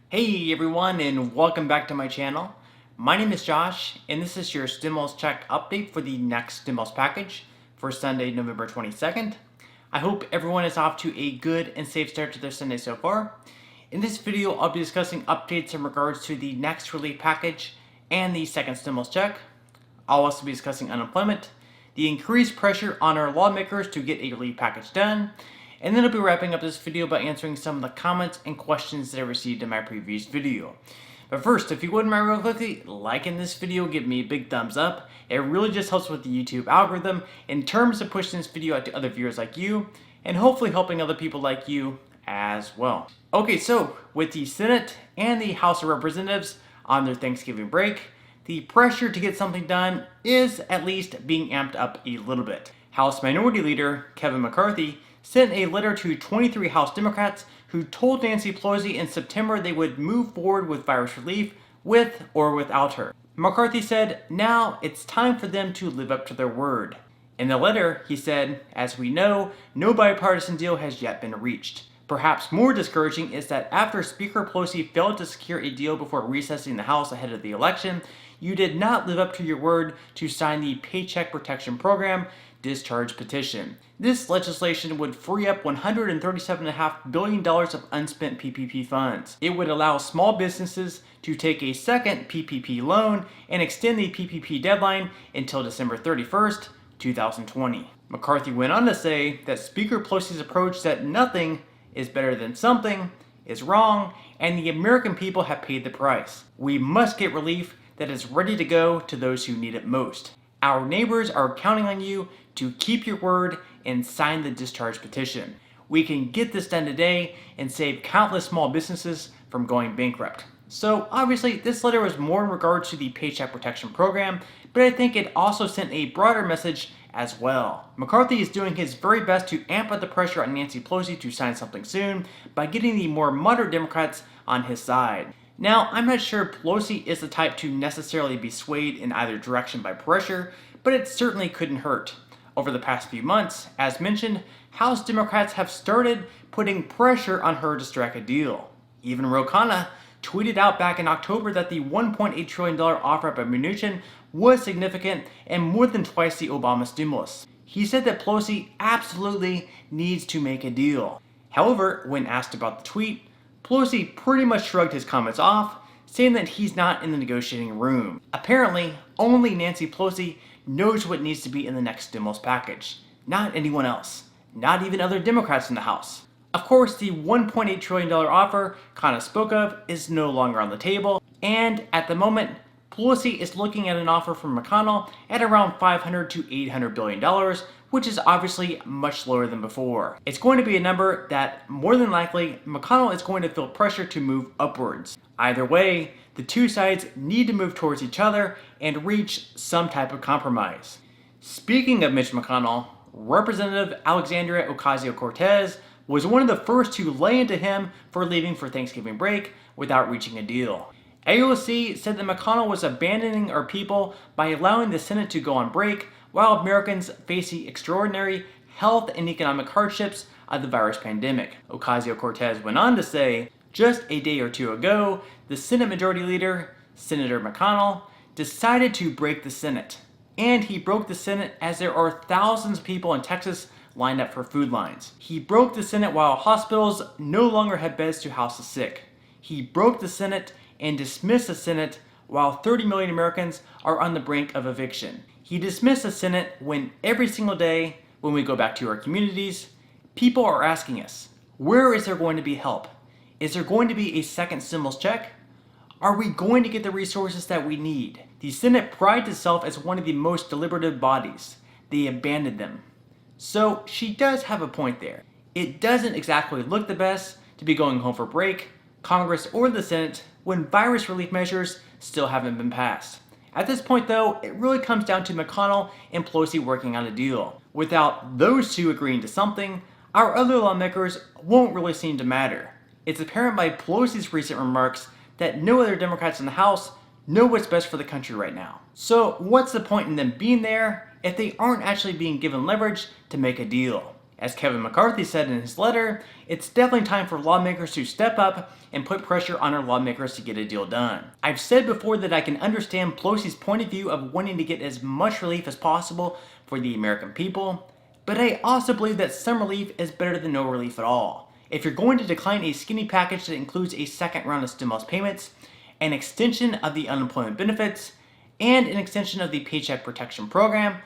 Hey everyone, and welcome back to my channel. My name is Josh, and this is your stimulus check update for the next stimulus package for Sunday, November 22nd. I hope everyone is off to a good and safe start to their Sunday so far. In this video, I'll be discussing updates in regards to the next relief package and the second stimulus check. I'll also be discussing unemployment, the increased pressure on our lawmakers to get a relief package done, and then I'll be wrapping up this video by answering some of the comments and questions that I received in my previous video. But first, if you wouldn't mind real quickly liking this video, give me a big thumbs up. It really just helps with the YouTube algorithm in terms of pushing this video out to other viewers like you, and hopefully helping other people like you as well. Okay, so with the Senate and the House of Representatives on their Thanksgiving break, the pressure to get something done is at least being amped up a little bit. House Minority Leader Kevin McCarthy sent a letter to 23 House Democrats who told Nancy Pelosi in September they would move forward with virus relief with or without her. McCarthy said now it's time for them to live up to their word. In the letter, he said, as we know, no bipartisan deal has yet been reached. Perhaps more discouraging is that after Speaker Pelosi failed to secure a deal before recessing the House ahead of the election, you did not live up to your word to sign the Paycheck Protection Program discharge petition. This legislation would free up $137.5 billion of unspent PPP funds. It would allow small businesses to take a second PPP loan and extend the PPP deadline until December 31st, 2020. McCarthy went on to say that Speaker Pelosi's approach that nothing is better than something is wrong, and the American people have paid the price. We must get relief that is ready to go to those who need it most. Our neighbors are counting on you to keep your word and sign the discharge petition. We can get this done today and save countless small businesses from going bankrupt. So obviously this letter was more in regards to the Paycheck Protection Program, but I think it also sent a broader message as well. McCarthy is doing his very best to amp up the pressure on Nancy Pelosi to sign something soon by getting the more moderate Democrats on his side. Now, I'm not sure Pelosi is the type to necessarily be swayed in either direction by pressure, but it certainly couldn't hurt. Over the past few months, as mentioned, House Democrats have started putting pressure on her to strike a deal. Even Ro Khanna tweeted out back in October that the $1.8 trillion offer by Mnuchin was significant and more than twice the Obama stimulus. He said that Pelosi absolutely needs to make a deal. However, when asked about the tweet, Pelosi pretty much shrugged his comments off, saying that he's not in the negotiating room. Apparently, only Nancy Pelosi knows what needs to be in the next stimulus package, not anyone else, not even other Democrats in the House. Of course, the $1.8 trillion offer Khanna spoke of is no longer on the table, and at the moment, Pelosi is looking at an offer from McConnell at around $500 to $800 billion, which is obviously much lower than before. It's going to be a number that, more than likely, McConnell is going to feel pressure to move upwards. Either way, the two sides need to move towards each other and reach some type of compromise. Speaking of Mitch McConnell, Representative Alexandria Ocasio-Cortez was one of the first to lay into him for leaving for Thanksgiving break without reaching a deal. AOC said that McConnell was abandoning our people by allowing the Senate to go on break while Americans face the extraordinary health and economic hardships of the virus pandemic. Ocasio-Cortez went on to say, just a day or two ago, the Senate Majority Leader, Senator McConnell, decided to break the Senate. And he broke the Senate as there are thousands of people in Texas lined up for food lines. He broke the Senate while hospitals no longer had beds to house the sick. He broke the Senate and dismissed the Senate while 30 million Americans are on the brink of eviction. He dismissed the Senate when every single day, when we go back to our communities, people are asking us, where is there going to be help? Is there going to be a second stimulus check? Are we going to get the resources that we need? The Senate prides itself as one of the most deliberative bodies. They abandoned them. So she does have a point there. It doesn't exactly look the best to be going home for break, Congress or the Senate, when virus relief measures still haven't been passed. At this point though, it really comes down to McConnell and Pelosi working on a deal. Without those two agreeing to something, our other lawmakers won't really seem to matter. It's apparent by Pelosi's recent remarks that no other Democrats in the House know what's best for the country right now. So what's the point in them being there if they aren't actually being given leverage to make a deal? As Kevin McCarthy said in his letter, it's definitely time for lawmakers to step up and put pressure on our lawmakers to get a deal done. I've said before that I can understand Pelosi's point of view of wanting to get as much relief as possible for the American people, but I also believe that some relief is better than no relief at all. If you're going to decline a skinny package that includes a second round of stimulus payments, an extension of the unemployment benefits, and an extension of the Paycheck Protection Program,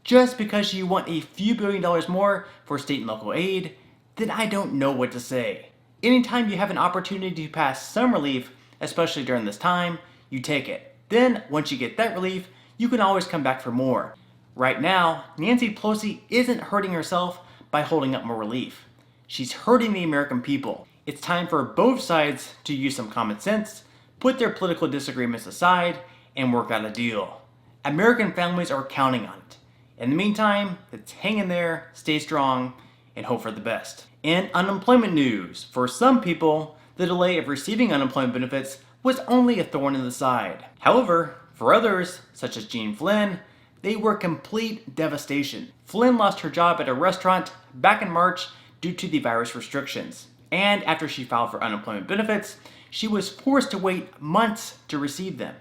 just because you want a few $1 billion more for state and local aid, then I don't know what to say. Anytime you have an opportunity to pass some relief, especially during this time, you take it. Then, once you get that relief, you can always come back for more. Right now, Nancy Pelosi isn't hurting herself by holding up more relief. She's hurting the American people. It's time for both sides to use some common sense, put their political disagreements aside, and work out a deal. American families are counting on it. In the meantime, let's hang in there, stay strong, and hope for the best. In unemployment news, for some people, the delay of receiving unemployment benefits was only a thorn in the side. However, for others, such as Jean Flynn, they were complete devastation. Flynn lost her job at a restaurant back in March due to the virus restrictions. And after she filed for unemployment benefits, she was forced to wait months to receive them.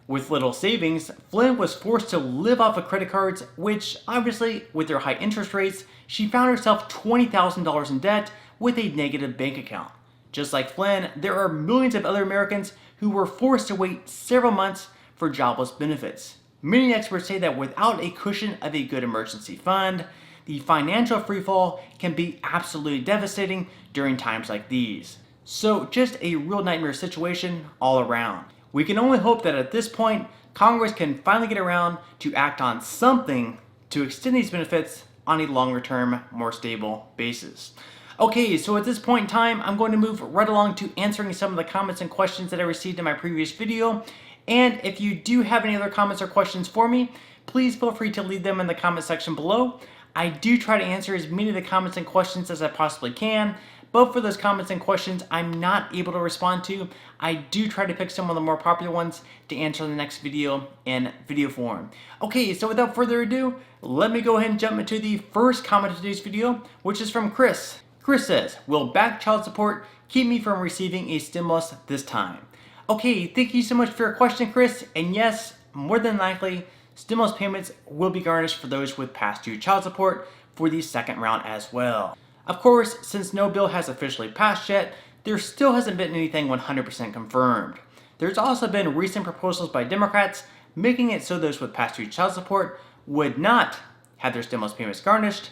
With little savings, Flynn was forced to live off of credit cards, which obviously, with their high interest rates, she found herself $20,000 in debt with a negative bank account. Just like Flynn, there are millions of other Americans who were forced to wait several months for jobless benefits. Many experts say that without a cushion of a good emergency fund, the financial freefall can be absolutely devastating during times like these. So just a real nightmare situation all around. We can only hope that at this point, Congress can finally get around to act on something to extend these benefits on a longer term, more stable basis. Okay, so at this point in time, I'm going to move right along to answering some of the comments and questions that I received in my previous video. And if you do have any other comments or questions for me, please feel free to leave them in the comment section below. I do try to answer as many of the comments and questions as I possibly can, but for those comments and questions I'm not able to respond to, I do try to pick some of the more popular ones to answer in the next video in video form. Okay, so without further ado, let me go ahead and jump into the first comment of today's video, which is from Chris. Chris says, will back child support keep me from receiving a stimulus this time? Okay, thank you so much for your question, Chris, and yes, more than likely, stimulus payments will be garnished for those with past due child support for the second round as well. Of course, since no bill has officially passed yet, there still hasn't been anything 100% confirmed. There's also been recent proposals by Democrats making it so those with past due child support would not have their stimulus payments garnished.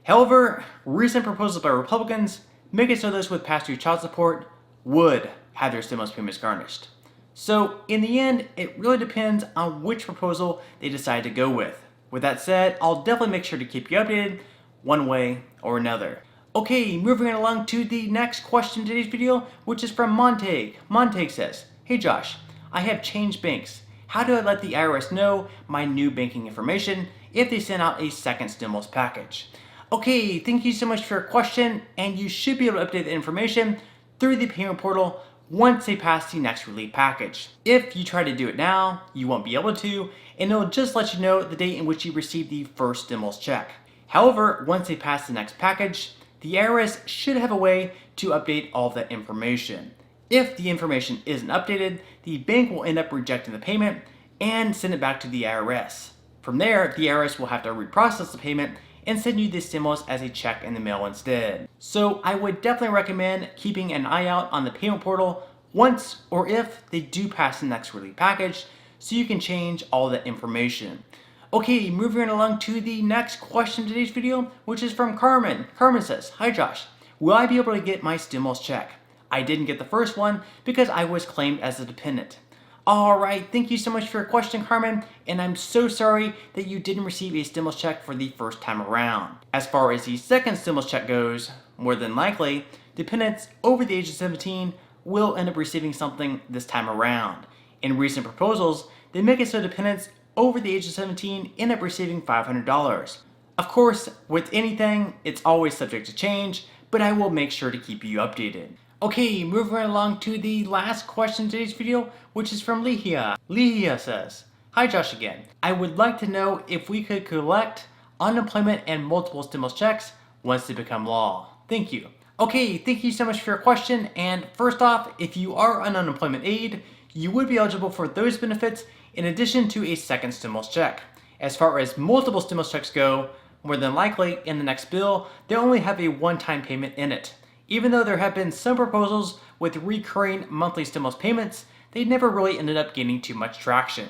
However, recent proposals by Republicans make it so those with past due child support would have their stimulus payments garnished. So in the end, it really depends on which proposal they decide to go with. With that said, I'll definitely make sure to keep you updated one way or another. Okay, moving along to the next question in today's video, which is from Montague. Montague says, hey Josh, I have changed banks. How do I let the IRS know my new banking information if they send out a second stimulus package? Okay, thank you so much for your question, and you should be able to update the information through the payment portal once they pass the next relief package. If you try to do it now, you won't be able to, and it'll just let you know the date in which you received the first stimulus check. However, once they pass the next package, the IRS should have a way to update all of that information. If the information isn't updated, the bank will end up rejecting the payment and send it back to the IRS. From there, the IRS will have to reprocess the payment and send you the stimulus as a check in the mail instead. So I would definitely recommend keeping an eye out on the payment portal once or if they do pass the next relief package so you can change all that information. Okay, moving along to the next question in today's video, which is from Carmen. Carmen says, hi Josh, will I be able to get my stimulus check? I didn't get the first one because I was claimed as a dependent. Alright, thank you so much for your question, Carmen, and I'm so sorry that you didn't receive a stimulus check for the first time around. As far as the second stimulus check goes, more than likely, dependents over the age of 17 will end up receiving something this time around. In recent proposals, they make it so dependents over the age of 17 end up receiving $500. Of course, with anything, it's always subject to change, but I will make sure to keep you updated. Okay, moving right along to the last question in today's video, which is from Lihia. Lihia says, hi Josh again. I would like to know if we could collect unemployment and multiple stimulus checks once they become law? Thank you. Okay, thank you so much for your question. And first off, if you are on unemployment aid, you would be eligible for those benefits in addition to a second stimulus check. As far as multiple stimulus checks go, more than likely in the next bill, they only have a one-time payment in it. Even though there have been some proposals with recurring monthly stimulus payments, they never really ended up gaining too much traction.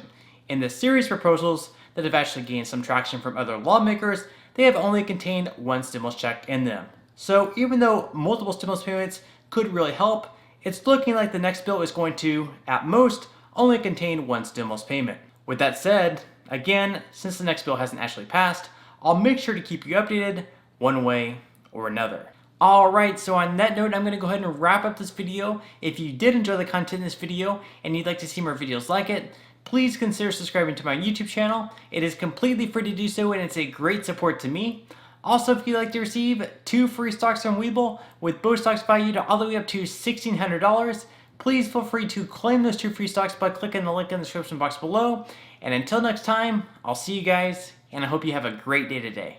In the series proposals that have actually gained some traction from other lawmakers, they have only contained one stimulus check in them. So even though multiple stimulus payments could really help, it's looking like the next bill is going to, at most, only contain one stimulus payment. With that said, again, since the next bill hasn't actually passed, I'll make sure to keep you updated one way or another. Alright, so on that note, I'm going to go ahead and wrap up this video. If you did enjoy the content in this video and you'd like to see more videos like it, please consider subscribing to my YouTube channel. It is completely free to do so and it's a great support to me. Also, if you'd like to receive 2 free stocks from Webull with both stocks valued all the way up to $1,600, please feel free to claim those 2 free stocks by clicking the link in the description box below. And until next time, I'll see you guys, and I hope you have a great day today.